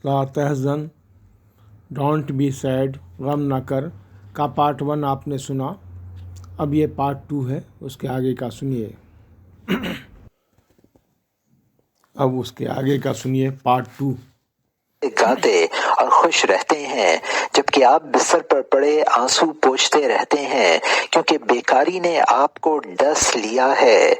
Law تحزن، don't be sad, غم نہ کر کا پارٹ 1 آپ نے سنا. اب یہ پارٹ 2 ہے، اس کے آگے کا سنیے. اب اس کے آگے کا سنیے پارٹ 2. گاتے اور خوش رہتے ہیں جبکہ آپ بستر پر پڑے آنسو پوچھتے رہتے ہیں کیونکہ بیکاری نے آپ کو ڈس لیا ہے.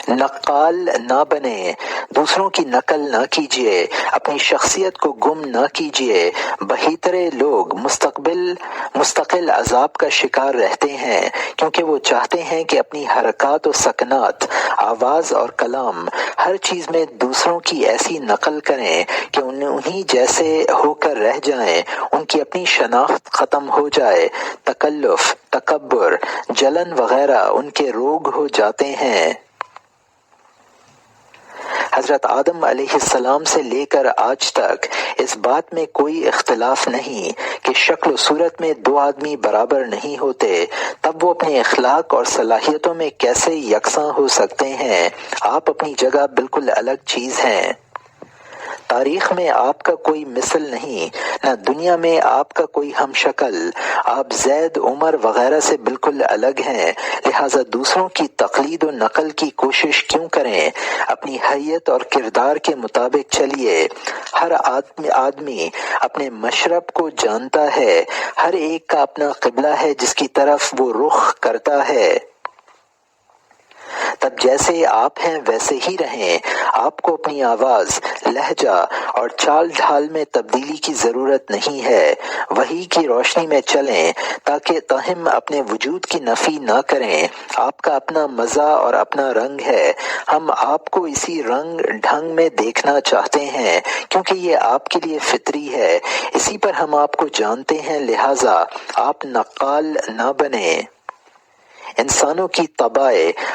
نقال نہ بنے، دوسروں کی نقل نہ کیجیے، اپنی شخصیت کو گم نہ کیجیے. بہیترے لوگ مستقل عذاب کا شکار رہتے ہیں کیونکہ وہ چاہتے ہیں کہ اپنی حرکات و سکنات، آواز اور کلام، ہر چیز میں دوسروں کی ایسی نقل کریں کہ انہی جیسے ہو کر رہ جائیں، ان کی اپنی شناخت ختم ہو جائے. تکلف، تکبر، جلن وغیرہ ان کے روگ ہو جاتے ہیں. حضرت آدم علیہ السلام سے لے کر آج تک اس بات میں کوئی اختلاف نہیں کہ شکل و صورت میں دو آدمی برابر نہیں ہوتے، تب وہ اپنے اخلاق اور صلاحیتوں میں کیسے یکساں ہو سکتے ہیں؟ آپ اپنی جگہ بالکل الگ چیز ہیں. تاریخ میں آپ کا کوئی مثل نہیں، نہ دنیا میں آپ کا کوئی ہم شکل. آپ زید، عمر وغیرہ سے بالکل الگ ہیں، لہٰذا دوسروں کی تقلید و نقل کی کوشش کیوں کریں؟ اپنی حیت اور کردار کے مطابق چلیے. ہر آدمی اپنے مشرب کو جانتا ہے، ہر ایک کا اپنا قبلہ ہے جس کی طرف وہ رخ کرتا ہے. تب جیسے آپ ہیں ویسے ہی رہیں. آپ کو اپنی آواز، لہجہ اور چال ڈھال میں تبدیلی کی ضرورت نہیں ہے. وحی کی روشنی میں چلیں تاہم اپنے وجود کی نفی نہ کریں. آپ کا اپنا مزہ اور اپنا رنگ ہے. ہم آپ کو اسی رنگ ڈھنگ میں دیکھنا چاہتے ہیں کیونکہ یہ آپ کے لیے فطری ہے. اسی پر ہم آپ کو جانتے ہیں، لہٰذا آپ نقال نہ بنیں. انسانوں کی طبع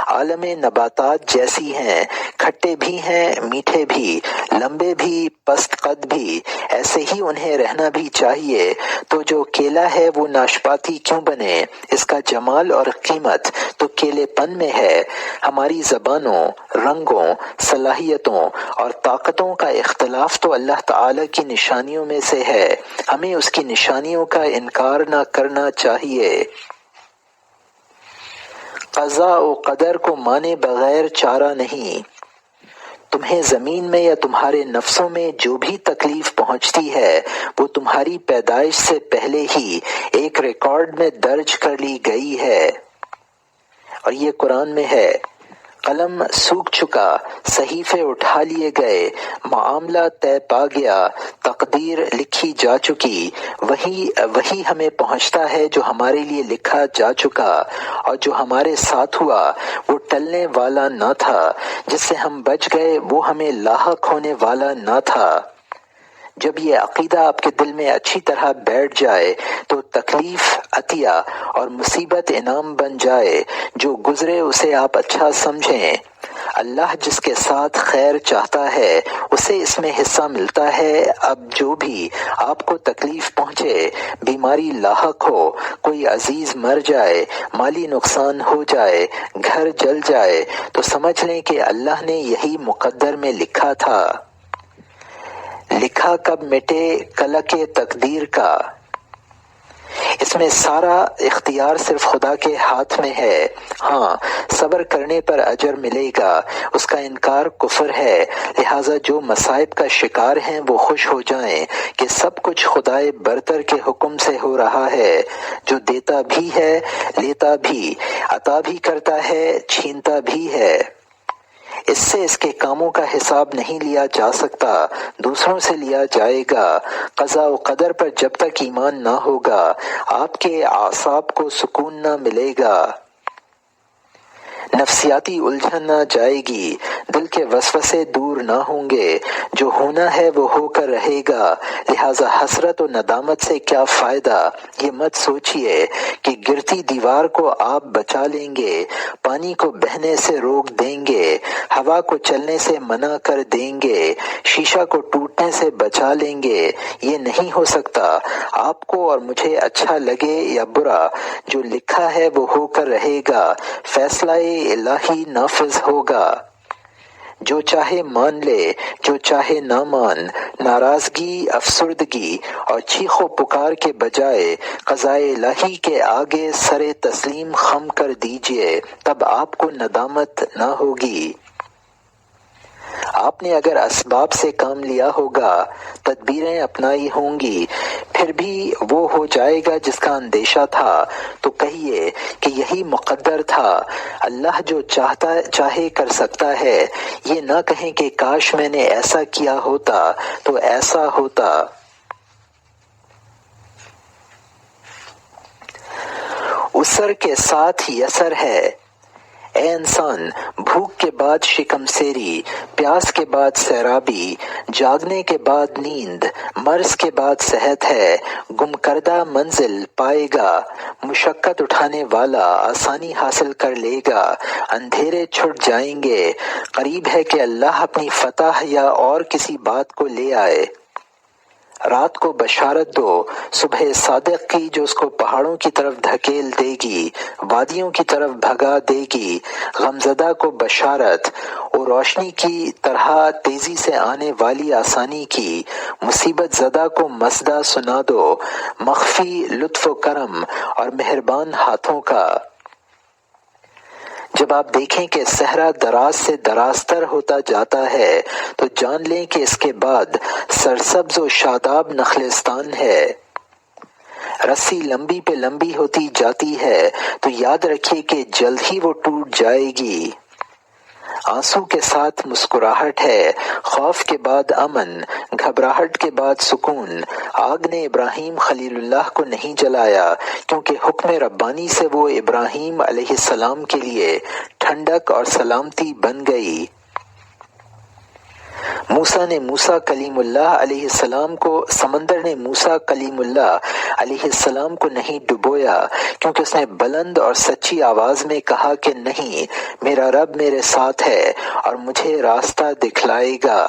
عالم نباتات جیسی ہیں، کھٹے بھی ہیں، میٹھے بھی، لمبے بھی، پست قد بھی. ایسے ہی انہیں رہنا بھی چاہیے. تو جو کیلا ہے وہ ناشپاتی کیوں بنے؟ اس کا جمال اور قیمت تو کیلے پن میں ہے. ہماری زبانوں، رنگوں، صلاحیتوں اور طاقتوں کا اختلاف تو اللہ تعالی کی نشانیوں میں سے ہے. ہمیں اس کی نشانیوں کا انکار نہ کرنا چاہیے. قضاء و قدر کو مانے بغیر چارہ نہیں. تمہیں زمین میں یا تمہارے نفسوں میں جو بھی تکلیف پہنچتی ہے وہ تمہاری پیدائش سے پہلے ہی ایک ریکارڈ میں درج کر لی گئی ہے. اور یہ قرآن میں ہے. قلم سوکھ چکا، صحیفے اٹھا لیے گئے، معاملہ طے پا گیا، تقدیر لکھی جا چکی. وہی ہمیں پہنچتا ہے جو ہمارے لیے لکھا جا چکا، اور جو ہمارے ساتھ ہوا وہ ٹلنے والا نہ تھا. جس سے ہم بچ گئے وہ ہمیں لاحق ہونے والا نہ تھا. جب یہ عقیدہ آپ کے دل میں اچھی طرح بیٹھ جائے تو تکلیف عطیہ اور مصیبت انعام بن جائے. جو گزرے اسے آپ اچھا سمجھیں. اللہ جس کے ساتھ خیر چاہتا ہے اسے اس میں حصہ ملتا ہے. اب جو بھی آپ کو تکلیف پہنچے، بیماری لاحق ہو، کوئی عزیز مر جائے، مالی نقصان ہو جائے، گھر جل جائے، تو سمجھ لیں کہ اللہ نے یہی مقدر میں لکھا تھا. لکھا کب مٹے کلک تقدیر کا. اس میں سارا اختیار صرف خدا کے ہاتھ میں ہے. ہاں، صبر کرنے پر اجر ملے گا. اس کا انکار کفر ہے. لہٰذا جو مصائب کا شکار ہیں وہ خوش ہو جائیں کہ سب کچھ خدائے برتر کے حکم سے ہو رہا ہے، جو دیتا بھی ہے، لیتا بھی، عطا بھی کرتا ہے، چھینتا بھی ہے. اس سے اس کے کاموں کا حساب نہیں لیا جا سکتا، دوسروں سے لیا جائے گا. قضاء و قدر پر جب تک ایمان نہ ہوگا آپ کے اعصاب کو سکون نہ ملے گا. نفسیاتی الجھن نہ جائے گی، دل کے وسوسے دور نہ ہوں گے. جو ہونا ہے وہ ہو کر رہے گا. لہٰذا حسرت و ندامت سے کیا فائدہ؟ یہ مت سوچئے کہ گرتی دیوار کو آپ بچا لیں گے، پانی کو بہنے سے روک دیں گے، ہوا کو چلنے سے منع کر دیں گے، شیشہ کو ٹوٹنے سے بچا لیں گے. یہ نہیں ہو سکتا. آپ کو اور مجھے اچھا لگے یا برا، جو لکھا ہے وہ ہو کر رہے گا. فیصلہ الہی نافذ ہوگا. جو چاہے مان لے، جو چاہے نہ مان، ناراضگی، افسردگی اور چیخ و پکار کے بجائے قضائے الہی کے آگے سر تسلیم خم کر دیجئے، تب آپ کو ندامت نہ ہوگی۔ آپ نے اگر اسباب سے کام لیا ہوگا، تدبیریں اپنائی ہوں گی، پھر بھی وہ ہو جائے گا جس کا اندیشہ تھا، تو کہیے کہ یہی مقدر تھا۔ اللہ جو چاہے کر سکتا ہے، یہ نہ کہیں کہ کاش میں نے ایسا کیا ہوتا تو ایسا ہوتا۔ عسر کے ساتھ یسر ہے۔ اے انسان، بھوک کے بعد شکم سیری، پیاس کے بعد سیرابی، جاگنے کے بعد نیند، مرض کے بعد صحت ہے۔ گم کردہ منزل پائے گا، مشقت اٹھانے والا آسانی حاصل کر لے گا، اندھیرے چھٹ جائیں گے۔ قریب ہے کہ اللہ اپنی فتح یا اور کسی بات کو لے آئے۔ رات کو بشارت دو صبح صادق کی، جو اس کو پہاڑوں کی طرف دھکیل دے گی، وادیوں کی طرف بھگا دے گی۔ غمزدہ کو بشارت اور روشنی کی طرح تیزی سے آنے والی آسانی کی۔ مصیبت زدہ کو مژدہ سنا دو، مخفی لطف و کرم اور مہربان ہاتھوں کا۔ جب آپ دیکھیں کہ صحرا دراز سے درازتر ہوتا جاتا ہے تو جان لیں کہ اس کے بعد سرسبز و شاداب نخلستان ہے۔ رسی لمبی پہ لمبی ہوتی جاتی ہے تو یاد رکھیے کہ جلد ہی وہ ٹوٹ جائے گی۔ آنسو کے ساتھ مسکراہٹ ہے، خوف کے بعد امن، گھبراہٹ کے بعد سکون۔ آگ نے ابراہیم خلیل اللہ کو نہیں جلایا، کیونکہ حکم ربانی سے وہ ابراہیم علیہ السلام کے لیے ٹھنڈک اور سلامتی بن گئی۔ موسیٰ نے موسیٰ کلیم اللہ علیہ السلام کو، سمندر نے موسیٰ کلیم اللہ علیہ السلام کو نہیں ڈبویا، کیونکہ اس نے بلند اور سچی آواز میں کہا کہ نہیں، میرا رب میرے ساتھ ہے اور مجھے راستہ دکھلائے گا۔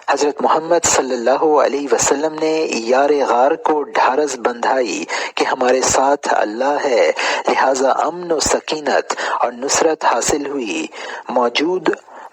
حضرت محمد صلی اللہ علیہ وسلم نے یار غار کو ڈھارس بندھائی کہ ہمارے ساتھ اللہ ہے، لہٰذا امن و سکینت اور نصرت حاصل ہوئی۔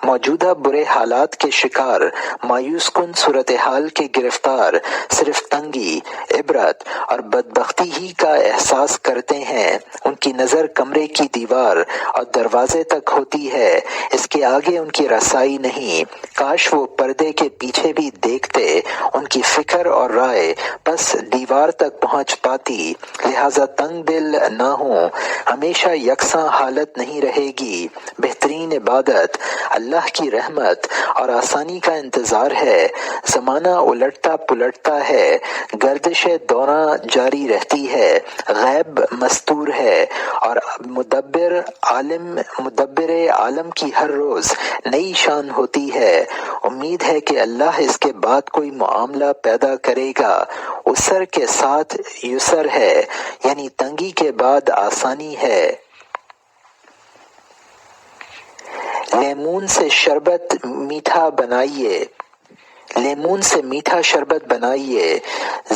موجودہ برے حالات کے شکار، مایوس کن صورتحال کے گرفتار صرف تنگی، عبرت اور بدبختی ہی کا احساس کرتے ہیں۔ ان کی نظر کمرے کی دیوار اور دروازے تک ہوتی ہے، اس کے آگے ان کی رسائی نہیں۔ کاش وہ پردے کے پیچھے بھی دیکھتے، ان کی فکر اور رائے بس دیوار تک پہنچ پاتی۔ لہٰذا تنگ دل نہ ہوں، ہمیشہ یکساں حالت نہیں رہے گی۔ بہترین عبادت اللہ کی رحمت اور آسانی کا انتظار ہے۔ زمانہ الٹتا پلٹتا ہے، گردش دوراں جاری رہتی ہے، غیب مستور ہے اور مدبر عالم کی ہر روز نئی شان ہوتی ہے۔ امید ہے کہ اللہ اس کے بعد کوئی معاملہ پیدا کرے گا۔ عسر کے ساتھ یسر ہے، یعنی تنگی کے بعد آسانی ہے۔ لیمون سے شربت میٹھا بنائیے، لیمون سے میٹھا شربت بنائیے۔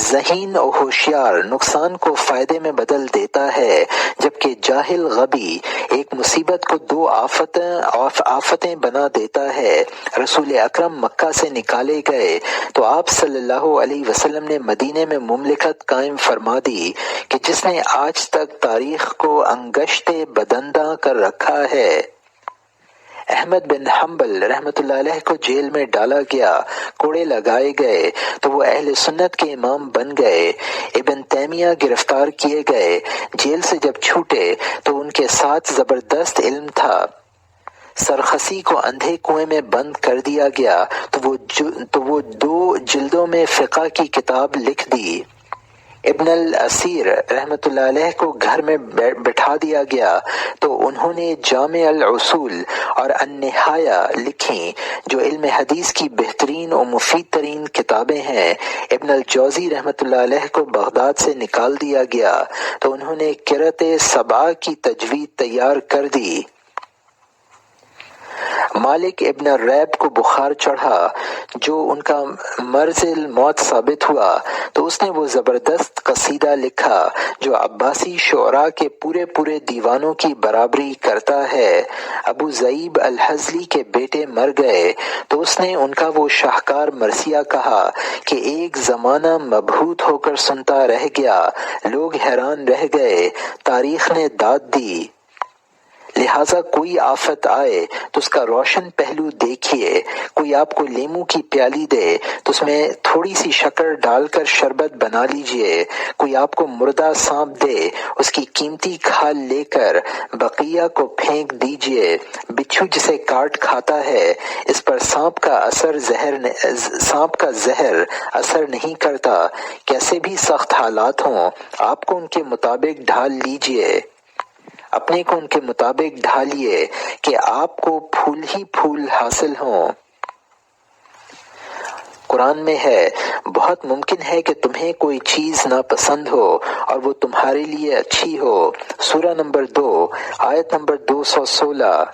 ذہین و ہوشیار نقصان کو فائدے میں بدل دیتا ہے، جبکہ جاہل غبی ایک مصیبت کو دو آفتیں بنا دیتا ہے۔ رسول اکرم مکہ سے نکالے گئے تو آپ صلی اللہ علیہ وسلم نے مدینے میں مملکت قائم فرما دی کہ جس نے آج تک تاریخ کو انگشت بدنداں کر رکھا ہے۔ احمد بن حنبل رحمۃ اللہ علیہ کو جیل میں ڈالا گیا، کوڑے لگائے گئے تو وہ اہل سنت کے امام بن گئے۔ ابن تیمیہ گرفتار کیے گئے، جیل سے جب چھوٹے تو ان کے ساتھ زبردست علم تھا۔ سرخسی کو اندھے کنویں میں بند کر دیا گیا تو وہ 2 جلدوں میں فقہ کی کتاب لکھ دی۔ ابن الاسیر رحمۃ اللہ علیہ کو گھر میں بٹھا دیا گیا تو انہوں نے جامع الاصول اور النہایہ لکھیں، جو علم حدیث کی بہترین و مفید ترین کتابیں ہیں۔ ابن الجوزی رحمۃ اللہ علیہ کو بغداد سے نکال دیا گیا تو انہوں نے قرأت 7 کی تجوید تیار کر دی۔ مالک ابن ریب کو بخار چڑھا جو ان کا مرض الموت ثابت ہوا تو اس نے وہ زبردست قصیدہ لکھا جو عباسی شعراء کے پورے دیوانوں کی برابری کرتا ہے۔ ابو ذئیب الحزلی کے بیٹے مر گئے تو اس نے ان کا وہ شاہکار مرثیہ کہا کہ ایک زمانہ مبہوت ہو کر سنتا رہ گیا، لوگ حیران رہ گئے، تاریخ نے داد دی، لہٰذا کوئی آفت آئے تو اس کا روشن پہلو دیکھیے، کوئی آپ کو لیموں کی پیالی دے تو اس میں تھوڑی سی شکر ڈال کر شربت بنا لیجئے، کوئی آپ کو مردہ سانپ دے اس کی قیمتی کھال لے کر بقیہ کو پھینک دیجئے، بچھو جسے کاٹ کھاتا ہے اس پر سانپ کا زہر اثر نہیں کرتا، کیسے بھی سخت حالات ہوں آپ کو ان کے مطابق ڈھال لیجئے، اپنے کو ان کے مطابق ڈھالیے کہ آپ کو پھول ہی پھول حاصل ہوں۔ قرآن میں ہے، بہت ممکن ہے کہ تمہیں کوئی چیز ناپسند ہو اور وہ تمہارے لیے اچھی ہو۔ سورہ نمبر 2 آیت نمبر 216۔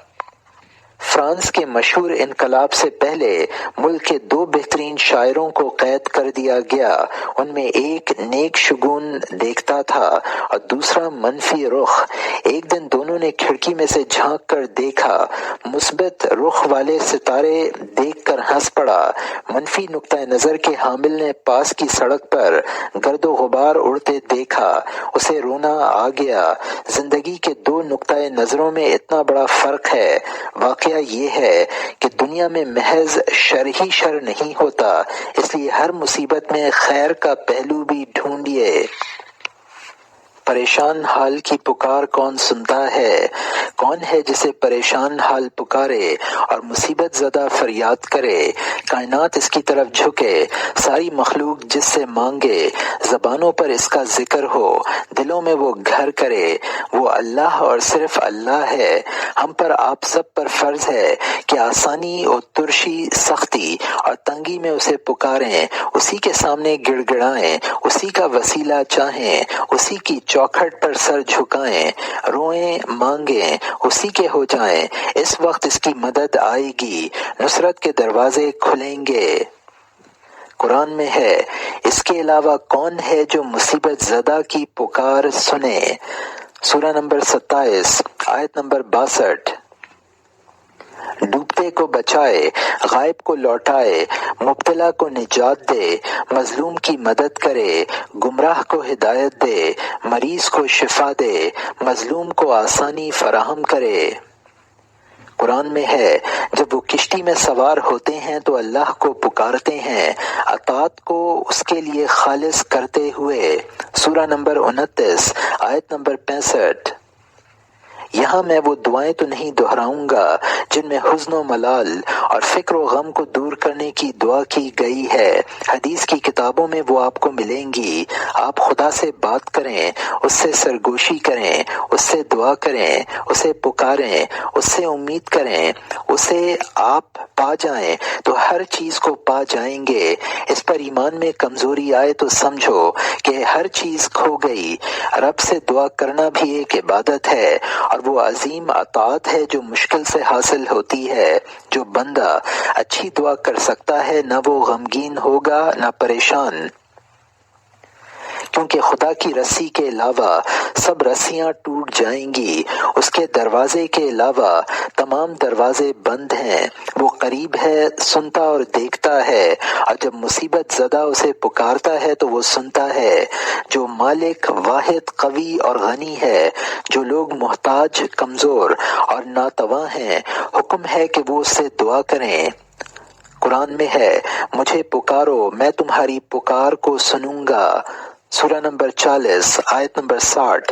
فرانس کے مشہور انقلاب سے پہلے ملک کے 2 بہترین شاعروں کو قید کر دیا گیا، ان میں ایک نیک شگون دیکھتا تھا اور دوسرا منفی رخ۔ ایک دن دونوں نے کھڑکی میں سے جھانک کر دیکھا، مثبت رخ والے ستارے دیکھ کر ہنس پڑا، منفی نقطہ نظر کے حامل نے پاس کی سڑک پر گرد و غبار اڑتے دیکھا، اسے رونا آ گیا۔ زندگی کے 2 نقطہ نظروں میں اتنا بڑا فرق ہے۔ واقعہ یہ ہے کہ دنیا میں محض شر ہی شر نہیں ہوتا، اس لیے ہر مصیبت میں خیر کا پہلو بھی ڈھونڈیے۔ پریشان حال کی پکار کون سنتا ہے؟ کون ہے جسے پریشان حال پکارے اور مصیبت زدہ فریاد کرے؟ کائنات اس کی طرف جھکے، ساری مخلوق جس سے مانگے، زبانوں پر اس کا ذکر ہو، دلوں میں وہ گھر کرے، وہ اللہ اور صرف اللہ ہے۔ ہم پر آپ سب پر فرض ہے کہ آسانی اور ترشی، سختی اور تنگی میں اسے پکاریں، اسی کے سامنے گڑ گڑائیں، اسی کا وسیلہ چاہیں، اسی کی چوکھٹ پر سر جھکائیں، روئیں مانگیں، اسی کے ہو جائیں، اس وقت اس کی مدد آئے گی، نصرت کے دروازے کھلیں گے۔ قرآن میں ہے، اس کے علاوہ کون ہے جو مصیبت زدہ کی پکار سنے؟ سورہ نمبر 27 آیت نمبر 62۔ ڈوبتے کو بچائے، غائب کو لوٹائے، مبتلا کو نجات دے، مظلوم کی مدد کرے، گمراہ کو ہدایت دے، مریض کو شفا دے، مظلوم کو آسانی فراہم کرے۔ قرآن میں ہے، جب وہ کشتی میں سوار ہوتے ہیں تو اللہ کو پکارتے ہیں، اطاعت کو اس کے لیے خالص کرتے ہوئے۔ سورہ نمبر 29 آیت نمبر 65۔ یہاں میں وہ دعائیں تو نہیں دہراؤں گا جن میں حزن و ملال اور فکر و غم کو دور کرنے کی دعا کی گئی ہے، حدیث کی کتابوں میں وہ آپ کو ملیں گی۔ آپ خدا سے بات کریں، اس سے سرگوشی کریں، اس سے دعا کریں، اسے پکاریں، اس سے امید کریں، اسے آپ پا جائیں تو ہر چیز کو پا جائیں گے۔ اس پر ایمان میں کمزوری آئے تو سمجھو کہ ہر چیز کھو گئی۔ رب سے دعا کرنا بھی ایک عبادت ہے اور وہ عظیم اطاعت ہے جو مشکل سے حاصل ہوتی ہے۔ جو بندہ اچھی دعا کر سکتا ہے نہ وہ غمگین ہوگا نہ پریشان، کیونکہ خدا کی رسی کے علاوہ سب رسیاں ٹوٹ جائیں گی، اس کے دروازے کے علاوہ تمام دروازے بند ہیں، وہ قریب ہے، سنتا اور دیکھتا ہے، اور جب مصیبت زدہ اسے پکارتا ہے تو وہ سنتا ہے۔ جو مالک واحد قوی اور غنی ہے، جو لوگ محتاج، کمزور اور ناتواں ہیں، حکم ہے کہ وہ اس سے دعا کریں۔ قرآن میں ہے، مجھے پکارو میں تمہاری پکار کو سنوں گا۔ سورہ نمبر 40 آیت نمبر 60۔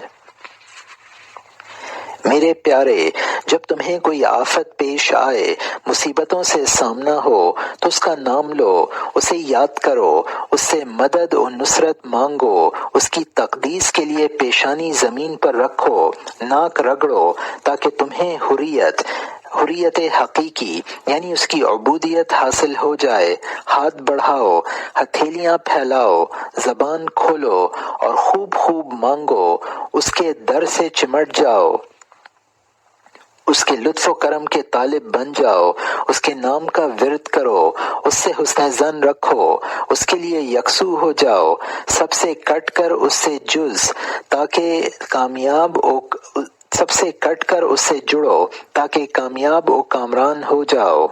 میرے پیارے، جب تمہیں کوئی آفت پیش آئے، مصیبتوں سے سامنا ہو تو اس کا نام لو، اسے یاد کرو، اس سے مدد و نصرت مانگو، اس کی تقدیس کے لیے پیشانی زمین پر رکھو، ناک رگڑو تاکہ تمہیں حریت حقیقی یعنی اس کی عبودیت حاصل ہو جائے۔ ہاتھ بڑھاؤ، ہتھیلیاں پھیلاؤ، زبان کھولو اور خوب خوب مانگو، اس کے در سے چمٹ جاؤ، اس کے لطف و کرم کے طالب بن جاؤ، اس کے نام کا ورد کرو، اس سے حسن ظن رکھو، اس کے لیے یکسو ہو جاؤ، سب سے کٹ کر اس سے جڑو تاکہ کامیاب و کامران ہو جاؤ۔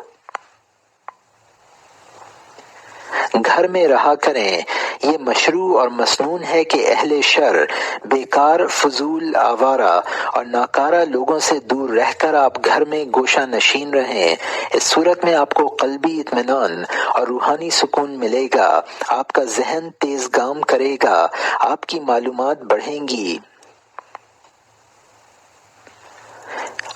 گھر میں رہا کریں، یہ مشروع اور مسنون ہے کہ اہل شر، بیکار، فضول، آوارہ اور ناکارہ لوگوں سے دور رہ کر آپ گھر میں گوشہ نشین رہیں۔ اس صورت میں آپ کو قلبی اطمینان اور روحانی سکون ملے گا، آپ کا ذہن تیز گام کرے گا، آپ کی معلومات بڑھیں گی،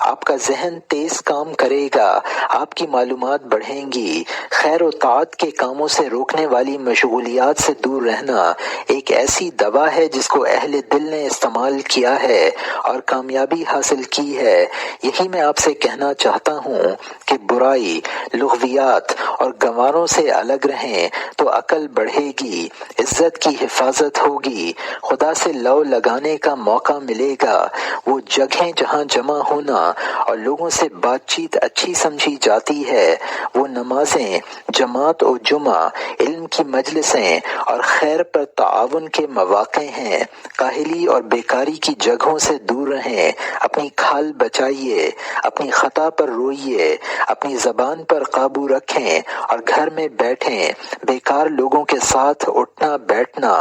آپ کا ذہن تیز کام کرے گا، آپ کی معلومات بڑھیں گی۔ خیر و طاعت کے کاموں سے روکنے والی مشغولیات سے دور رہنا ایک ایسی دوا ہے جس کو اہل دل نے استعمال کیا ہے اور کامیابی حاصل کی ہے۔ یہی میں آپ سے کہنا چاہتا ہوں کہ برائی، لغویات اور گنواروں سے الگ رہیں تو عقل بڑھے گی، عزت کی حفاظت ہوگی، خدا سے لو لگانے کا موقع ملے گا۔ وہ جگہیں جہاں جمع ہونا اور لوگوں سے بات چیت اچھی سمجھی جاتی ہے، وہ نمازیں، جماعت و جمعہ، علم کی مجلسیں اور خیر پر تعاون کے مواقع ہیں۔ کاہلی اور بیکاری کی جگہوں سے دور رہیں، اپنی کھال بچائیے، اپنی خطا پر روئیے، اپنی زبان پر قابو رکھیں اور گھر میں بیٹھیں۔ بیکار لوگوں کے ساتھ اٹھنا بیٹھنا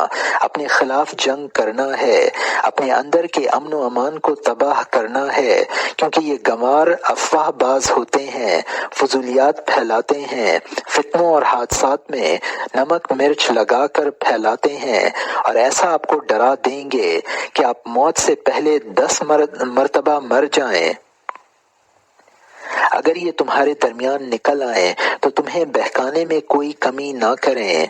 اپنے خلاف جنگ کرنا ہے، اپنے اندر کے امن و امان کو تباہ کرنا ہے، کیونکہ یہ گنوار افواہ باز ہوتے ہیں، فضولیات پھیلاتے ہیں، فتنوں اور حادثات میں نمک مرچ لگا کر پھیلاتے ہیں اور ایسا آپ کو ڈرا دیں گے کہ آپ موت سے پہلے 10 مرتبہ مر جائیں۔ اگر یہ تمہارے درمیان نکل آئیں تو تمہیں بہکانے میں کوئی کمی نہ کریں۔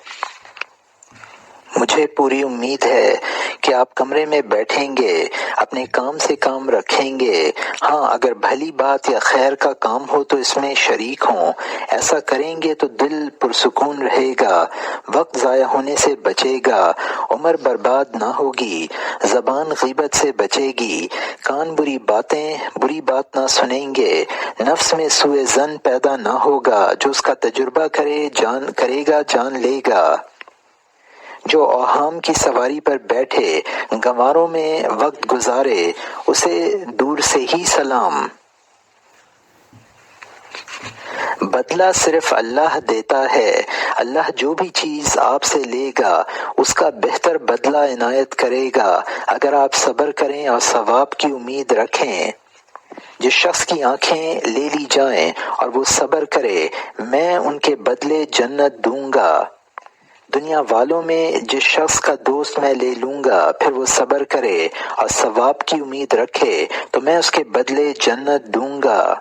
مجھے پوری امید ہے کہ آپ کمرے میں بیٹھیں گے، اپنے کام سے کام رکھیں گے، ہاں اگر بھلی بات یا خیر کا کام ہو تو اس میں شریک ہوں۔ ایسا کریں گے تو دل پرسکون رہے گا، وقت ضائع ہونے سے بچے گا، عمر برباد نہ ہوگی، زبان غیبت سے بچے گی، کان بری بات نہ سنیں گے، نفس میں سوء ظن پیدا نہ ہوگا، جو اس کا تجربہ کرے گا جان لے گا۔ جو اوہام کی سواری پر بیٹھے گنواروں میں وقت گزارے اسے دور سے ہی سلام۔ بدلہ صرف اللہ دیتا ہے، اللہ جو بھی چیز آپ سے لے گا اس کا بہتر بدلہ عنایت کرے گا اگر آپ صبر کریں اور ثواب کی امید رکھیں۔ جس شخص کی آنکھیں لے لی جائیں اور وہ صبر کرے، میں ان کے بدلے جنت دوں گا۔ دنیا والوں میں جس شخص کا دوست میں لے لوں گا، پھر وہ صبر کرے اور ثواب کی امید رکھے تو میں اس کے بدلے جنت دوں گا۔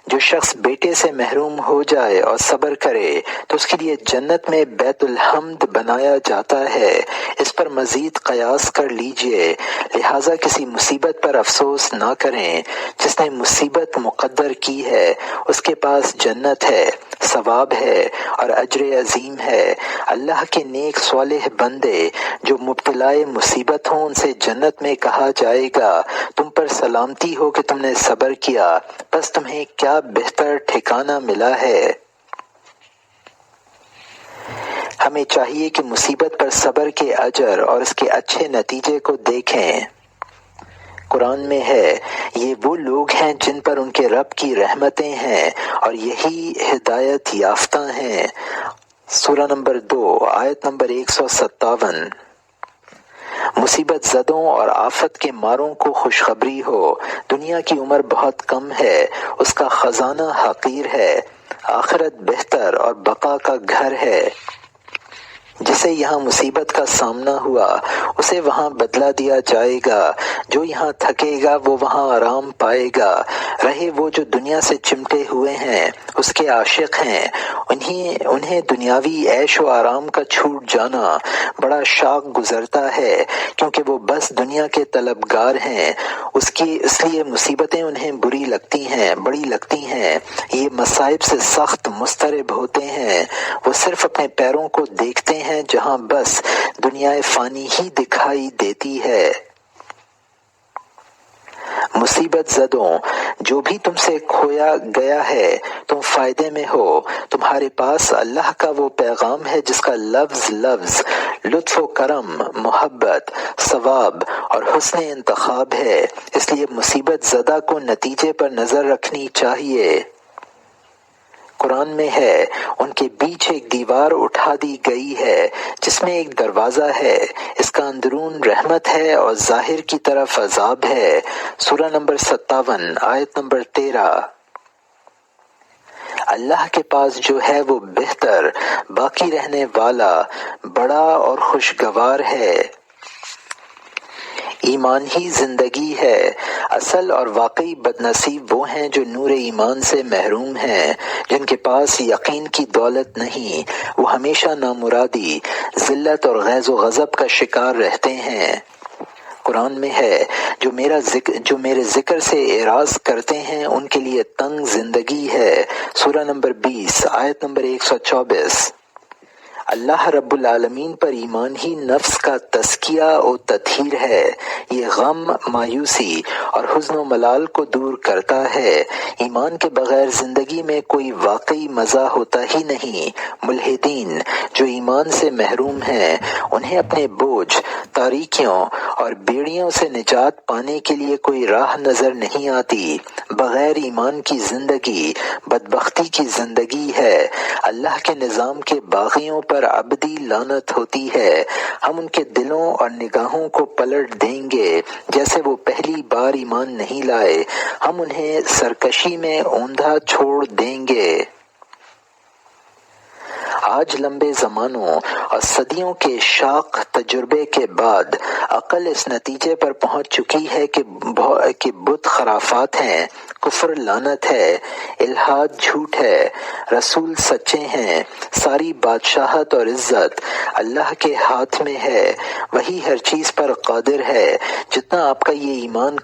جو شخص بیٹے سے محروم ہو جائے اور صبر کرے تو اس کے لیے جنت میں بیت الحمد بنایا جاتا ہے۔ اس پر مزید قیاس کر لیجئے، لہٰذا کسی مصیبت پر افسوس نہ کریں۔ جس نے مصیبت مقدر کی ہے اس کے پاس جنت ہے، ثواب ہے اور اجر عظیم ہے۔ اللہ کے نیک صالح بندے جو مبتلا مصیبت ہوں ان سے جنت میں کہا جائے گا، تم پر سلامتی ہو کہ تم نے صبر کیا، بس تمہیں کیا بہتر ٹھکانہ ملا ہے۔ ہمیں چاہیے کہ مصیبت پر صبر کے اجر اور اس کے اچھے نتیجے کو دیکھیں۔ قرآن میں ہے، یہ وہ لوگ ہیں جن پر ان کے رب کی رحمتیں ہیں اور یہی ہدایت یافتہ ہیں۔ سورہ نمبر 2 آیت نمبر 157۔ مصیبت زدوں اور آفت کے ماروں کو خوشخبری ہو، دنیا کی عمر بہت کم ہے، اس کا خزانہ حقیر ہے، آخرت بہتر اور بقا کا گھر ہے۔ جسے یہاں مصیبت کا سامنا ہوا اسے وہاں بدلہ دیا جائے گا، جو یہاں تھکے گا وہ وہاں آرام پائے گا۔ رہے وہ جو دنیا سے چمٹے ہوئے ہیں، اس کے عاشق ہیں، انہیں دنیاوی عیش و آرام کا چھوٹ جانا بڑا شاق گزرتا ہے، کیونکہ وہ بس دنیا کے طلبگار ہیں، اس لیے مصیبتیں انہیں بڑی لگتی ہیں، یہ مصائب سے سخت مضطرب ہوتے ہیں۔ وہ صرف اپنے پیروں کو دیکھتے ہیں جہاں بس دنیا فانی ہی دکھائی دیتی ہے۔ مصیبت زدوں، جو بھی تم سے کھویا گیا ہے تم فائدے میں ہو، تمہارے پاس اللہ کا وہ پیغام ہے جس کا لفظ لفظ لطف و کرم، محبت، ثواب اور حسن انتخاب ہے، اس لیے مصیبت زدہ کو نتیجے پر نظر رکھنی چاہیے۔ قرآن میں ہے، ان کے بیچ ایک دیوار اٹھا دی گئی ہے جس میں ایک دروازہ ہے، اس کا اندرون رحمت ہے اور ظاہر کی طرف عذاب ہے۔ سورہ نمبر 57 آیت نمبر 13۔ اللہ کے پاس جو ہے وہ بہتر، باقی رہنے والا، بڑا اور خوشگوار ہے۔ ایمان ہی زندگی ہے۔ اصل اور واقعی بد نصیب وہ ہیں جو نور ایمان سے محروم ہیں، جن کے پاس یقین کی دولت نہیں، وہ ہمیشہ نامرادی، ذلت اور غیظ و غضب کا شکار رہتے ہیں۔ قرآن میں ہے، جو میرے ذکر سے اعراض کرتے ہیں ان کے لیے تنگ زندگی ہے۔ سورہ نمبر 20 آیت نمبر 124۔ اللہ رب العالمین پر ایمان ہی نفس کا تزکیہ و تطہیر ہے، یہ غم، مایوسی اور حزن و ملال کو دور کرتا ہے۔ ایمان کے بغیر زندگی میں کوئی واقعی مزہ ہوتا ہی نہیں۔ ملحدین جو ایمان سے محروم ہیں، انہیں اپنے بوجھ، تاریکیوں اور بیڑیوں سے نجات پانے کے لیے کوئی راہ نظر نہیں آتی۔ بغیر ایمان کی زندگی بدبختی کی زندگی ہے۔ اللہ کے نظام کے باغیوں پر ابدی لعنت ہوتی ہے۔ ہم ان کے دلوں اور نگاہوں کو پلٹ دیں گے جیسے وہ پہلی بار ایمان نہیں لائے، ہم انہیں سرکشی میں اوندھا چھوڑ دیں گے۔ آج لمبے زمانوں اور صدیوں کے شاق تجربے کے بعد عقل اس نتیجے پر پہنچ چکی ہے کہ بت خرافات ہیں، کفر لعنت ہے، الحاد جھوٹ ہے، رسول سچے ہیں، ساری بادشاہت اور عزت اللہ کے ہاتھ میں ہے، وہی ہر چیز پر قادر ہے۔ جتنا آپ کا یہ ایمان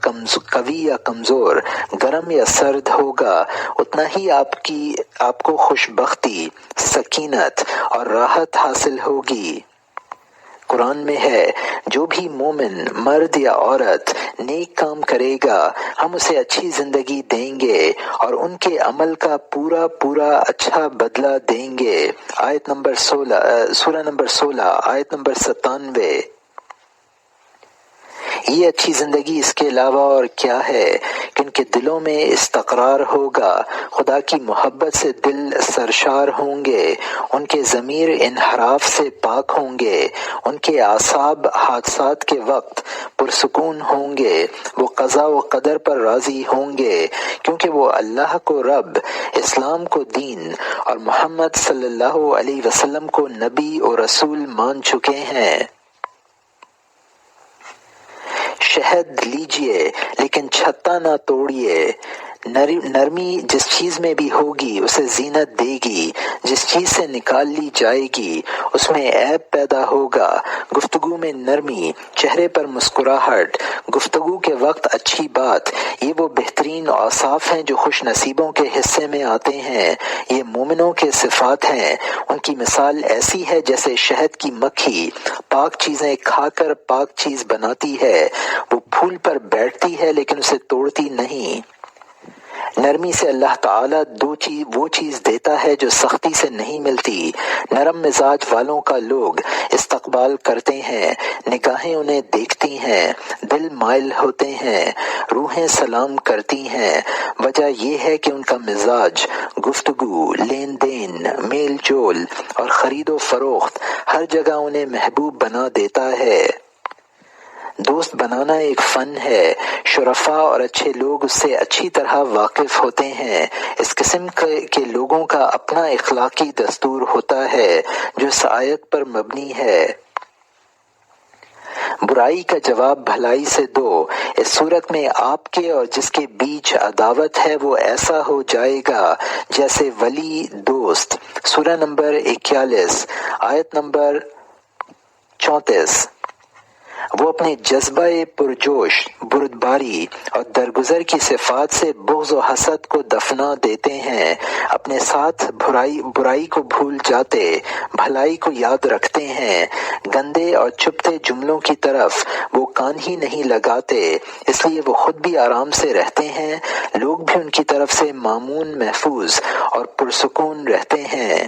قوی یا کمزور، گرم یا سرد ہوگا، اتنا ہی آپ کو خوشبختی، سکینت اور راحت حاصل ہوگی۔ قرآن میں ہے، جو بھی مومن مرد یا عورت نیک کام کرے گا ہم اسے اچھی زندگی دیں گے اور ان کے عمل کا پورا اچھا بدلہ دیں گے۔ آیت نمبر 16 سورہ نمبر 16 آیت نمبر 97۔ یہ اچھی زندگی اس کے علاوہ اور کیا ہے کہ ان کے دلوں میں استقرار ہوگا، خدا کی محبت سے دل سرشار ہوں گے، ان کے ضمیر انحراف سے پاک ہوں گے، ان کے اعصاب حادثات کے وقت پرسکون ہوں گے، وہ قضا و قدر پر راضی ہوں گے کیونکہ وہ اللہ کو رب، اسلام کو دین اور محمد صلی اللہ علیہ وسلم کو نبی اور رسول مان چکے ہیں۔ شہد لیجئے لیکن چھتا نہ توڑیے۔ نرمی جس چیز میں بھی ہوگی اسے زینت دے گی، جس چیز سے نکال لی جائے گی اس میں عیب پیدا ہوگا۔ گفتگو میں نرمی، چہرے پر مسکراہٹ، گفتگو کے وقت اچھی بات، یہ وہ بہترین اوصاف ہیں جو خوش نصیبوں کے حصے میں آتے ہیں۔ یہ مومنوں کے صفات ہیں۔ ان کی مثال ایسی ہے جیسے شہد کی مکھی پاک چیزیں کھا کر پاک چیز بناتی ہے، وہ پھول پر بیٹھتی ہے لیکن اسے توڑتی نہیں۔ نرمی سے اللہ تعالیٰ وہ چیز دیتا ہے جو سختی سے نہیں ملتی۔ نرم مزاج والوں کا لوگ استقبال کرتے ہیں، نگاہیں انہیں دیکھتی ہیں، دل مائل ہوتے ہیں، روحیں سلام کرتی ہیں۔ وجہ یہ ہے کہ ان کا مزاج، گفتگو، لین دین، میل جول اور خرید و فروخت ہر جگہ انہیں محبوب بنا دیتا ہے۔ دوست بنانا ایک فن ہے، شرفاء اور اچھے لوگ اس سے اچھی طرح واقف ہوتے ہیں۔ اس قسم کے لوگوں کا اپنا اخلاقی دستور ہوتا ہے جو اس آیت پر مبنی ہے۔ برائی کا جواب بھلائی سے دو، اس صورت میں آپ کے اور جس کے بیچ عداوت ہے وہ ایسا ہو جائے گا جیسے ولی دوست۔ سورہ نمبر 41 آیت نمبر 34۔ وہ اپنے جذبہ پرجوش، بردباری اور درگزر کی صفات سے بغض و حسد کو دفنا دیتے ہیں، اپنے ساتھ برائی کو بھول جاتے، بھلائی کو یاد رکھتے ہیں، گندے اور چبھتے جملوں کی طرف وہ کان ہی نہیں لگاتے، اس لیے وہ خود بھی آرام سے رہتے ہیں، لوگ بھی ان کی طرف سے مامون، محفوظ اور پرسکون رہتے ہیں۔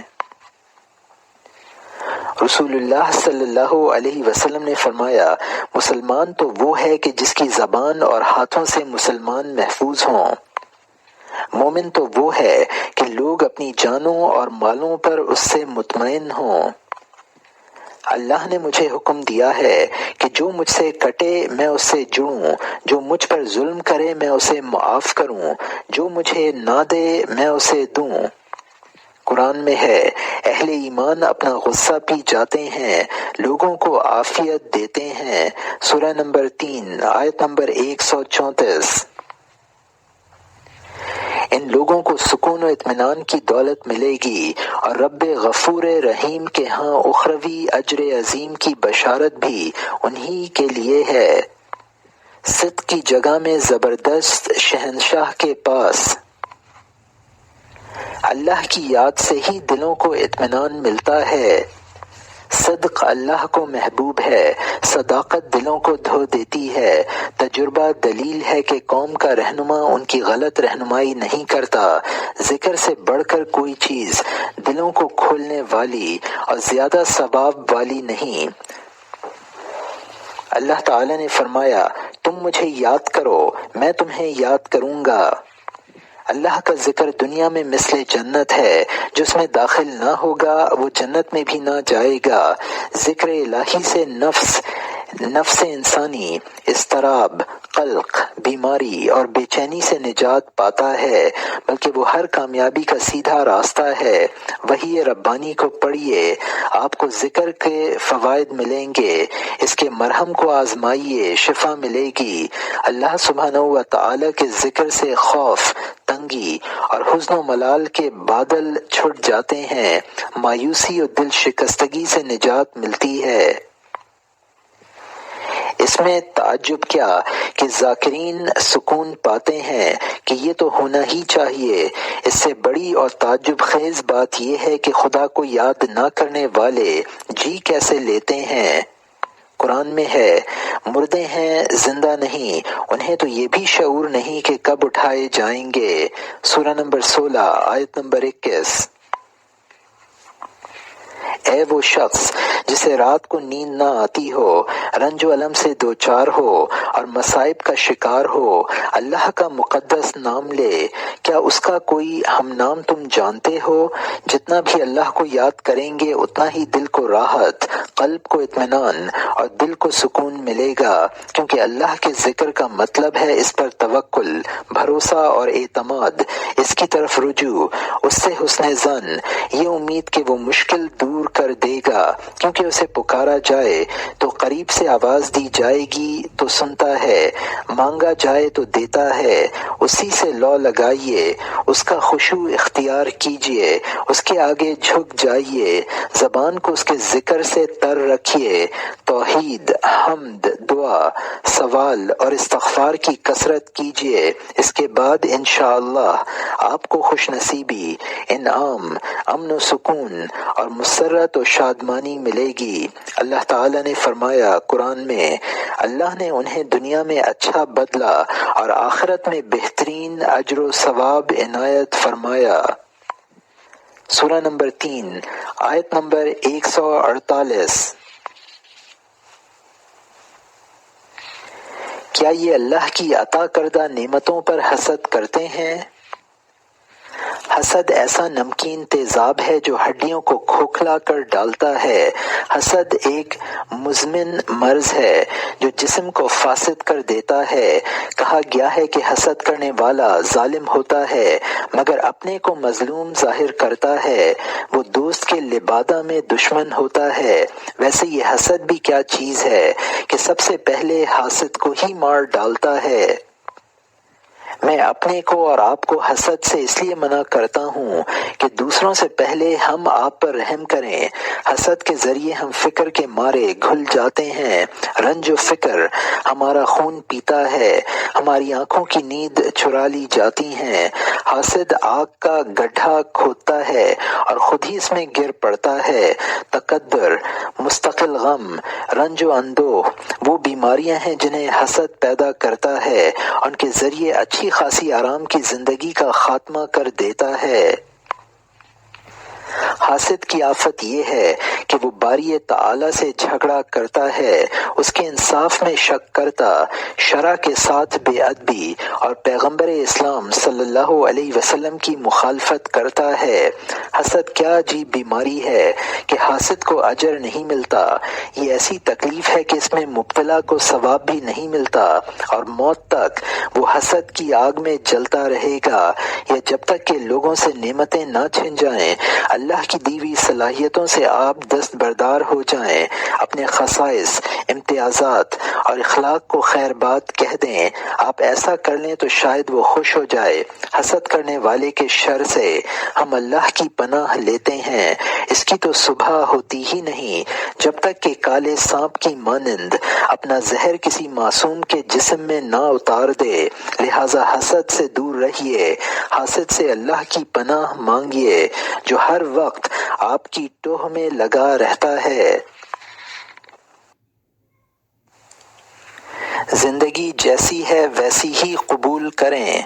رسول اللہ صلی اللہ علیہ وسلم نے فرمایا، مسلمان تو وہ ہے کہ جس کی زبان اور ہاتھوں سے مسلمان محفوظ ہوں۔ مومن تو وہ ہے کہ لوگ اپنی جانوں اور مالوں پر اس سے مطمئن ہوں۔ اللہ نے مجھے حکم دیا ہے کہ جو مجھ سے کٹے میں اس سے جڑوں، جو مجھ پر ظلم کرے میں اسے معاف کروں، جو مجھے نہ دے میں اسے دوں۔ قرآن میں ہے، اہل ایمان اپنا غصہ پی جاتے ہیں، لوگوں کو عافیت دیتے ہیں۔ سورہ نمبر 3 آیت نمبر 134۔ ان لوگوں کو سکون و اطمینان کی دولت ملے گی اور رب غفور رحیم کے ہاں اخروی اجر عظیم کی بشارت بھی انہی کے لیے ہے۔ صدق کی جگہ میں زبردست شہنشاہ کے پاس اللہ کی یاد سے ہی دلوں کو اطمینان ملتا ہے۔ صدق اللہ کو محبوب ہے، صداقت دلوں کو دھو دیتی ہے۔ تجربہ دلیل ہے کہ قوم کا رہنما ان کی غلط رہنمائی نہیں کرتا۔ ذکر سے بڑھ کر کوئی چیز دلوں کو کھولنے والی اور زیادہ ثواب والی نہیں۔ اللہ تعالی نے فرمایا، تم مجھے یاد کرو، میں تمہیں یاد کروں گا۔ اللہ کا ذکر دنیا میں مثل جنت ہے، جس میں داخل نہ ہوگا وہ جنت میں بھی نہ جائے گا۔ ذکر الہی سے نفس انسانی اضطراب، قلق، بیماری اور بے چینی سے نجات پاتا ہے، بلکہ وہ ہر کامیابی کا سیدھا راستہ ہے۔ وحی ربانی کو پڑھیے، آپ کو ذکر کے فوائد ملیں گے، اس کے مرہم کو آزمائیے، شفا ملے گی۔ اللہ سبحانہ و تعالی کے ذکر سے خوف، تنگی اور حزن و ملال کے بادل چھٹ جاتے ہیں، مایوسی اور دل شکستگی سے نجات ملتی ہے۔ اس میں تعجب کیا کہ ذاکرین سکون پاتے ہیں کہ یہ تو ہونا ہی چاہیے۔ اس سے بڑی اور تعجب خیز بات یہ ہے کہ خدا کو یاد نہ کرنے والے جی کیسے لیتے ہیں۔ قرآن میں ہے، مردے ہیں زندہ نہیں، انہیں تو یہ بھی شعور نہیں کہ کب اٹھائے جائیں گے۔ سورہ نمبر 16 آیت نمبر 21۔ اے وہ شخص جسے رات کو نیند نہ آتی ہو، رنج و الم سے دوچار ہو اور مصائب کا شکار ہو، اللہ کا مقدس نام لے۔ کیا اس کا کوئی ہم نام تم جانتے ہو؟ جتنا بھی اللہ کو یاد کریں گے اتنا ہی دل کو راحت، قلب کو اطمینان اور دل کو سکون ملے گا، کیونکہ اللہ کے ذکر کا مطلب ہے اس پر توکل، بھروسہ اور اعتماد، اس کی طرف رجوع، اس سے حسن ظن، یہ امید کہ وہ مشکل دور کر دے گا، کیونکہ اسے پکارا جائے تو قریب سے آواز دی جائے گی تو سنتا ہے، مانگا جائے تو دیتا ہے۔ اسی سے لو لگائیے، اس کا خشوع اختیار کیجیے، اس کے آگے جھک جائیے، زبان کو اس کے ذکر سے تر رکھیے، توحید، حمد، دعا، سوال اور استغفار کی کثرت کیجیے۔ اس کے بعد انشاءاللہ آپ کو خوش نصیبی، انعام، امن و سکون اور مسرت و شادمانی ملے گی۔ اللہ تعالی نے فرمایا قرآن میں، اللہ نے انہیں دنیا میں اچھا بدلہ اور آخرت میں بہترین اجر و ثواب عنایت فرمایا۔ سورہ نمبر 3 آیت نمبر 148۔ کیا یہ اللہ کی عطا کردہ نعمتوں پر حسد کرتے ہیں؟ حسد ایسا نمکین تیزاب ہے جو ہڈیوں کو کھوکھلا کر ڈالتا ہے۔ حسد ایک مزمن مرض ہے جو جسم کو فاسد کر دیتا ہے۔ کہا گیا ہے کہ حسد کرنے والا ظالم ہوتا ہے مگر اپنے کو مظلوم ظاہر کرتا ہے، وہ دوست کے لبادہ میں دشمن ہوتا ہے۔ ویسے یہ حسد بھی کیا چیز ہے کہ سب سے پہلے حاسد کو ہی مار ڈالتا ہے۔ میں اپنے کو اور آپ کو حسد سے اس لیے منع کرتا ہوں کہ دوسروں سے پہلے ہم آپ پر رحم کریں۔ حسد کے ذریعے ہم فکر کے مارے گھل جاتے ہیں۔ رنج و فکر ہمارا خون پیتا ہے، ہماری آنکھوں کی نیند چرا لی جاتی ہیں۔ حاسد آگ کا گڈھا کھودتا ہے اور خود ہی اس میں گر پڑتا ہے۔ تکدر، مستقل غم، رنج و اندوہ وہ بیماریاں ہیں جنہیں حسد پیدا کرتا ہے، ان کے ذریعے اچھی خاصی آرام کی زندگی کا خاتمہ کر دیتا ہے۔ حاسد کی آفت یہ ہے کہ وہ باری تعالیٰ سے جھگڑا کرتا ہے، اس کے انصاف میں شک کرتا، شرع کے ساتھ بے ادبی اور پیغمبر اسلام صلی اللہ علیہ وسلم کی مخالفت کرتا ہے۔ حسد کیا عجیب بیماری ہے کہ حاسد کو اجر نہیں ملتا۔ یہ ایسی تکلیف ہے کہ اس میں مبتلا کو ثواب بھی نہیں ملتا اور موت تک وہ حسد کی آگ میں جلتا رہے گا، یا جب تک کہ لوگوں سے نعمتیں نہ چھن جائیں، اللہ کی دی ہوئی صلاحیتوں سے آپ دستبردار ہو جائیں، اپنے خصائص، امتیازات اور اخلاق کو خیر بات کہہ دیں۔ آپ ایسا کر لیں تو شاید وہ خوش ہو جائے۔ حسد کرنے والے کے شر سے ہم اللہ کی پناہ لیتے ہیں، اس کی تو صبح ہوتی ہی نہیں جب تک کہ کالے سانپ کی مانند اپنا زہر کسی معصوم کے جسم میں نہ اتار دے۔ لہذا حسد سے دور رہیے، حاسد سے اللہ کی پناہ مانگیے جو ہر وقت آپ کی ٹوہ میں لگا رہتا ہے۔ زندگی جیسی ہے ویسی ہی قبول کریں۔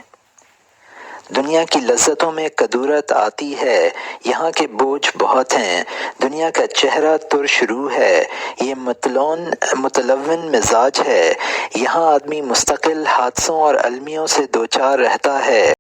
دنیا کی لذتوں میں کدورت آتی ہے، یہاں کے بوجھ بہت ہیں۔ دنیا کا چہرہ ترش روح ہے، یہ متلون مزاج ہے۔ یہاں آدمی مستقل حادثوں اور المیوں سے دوچار رہتا ہے۔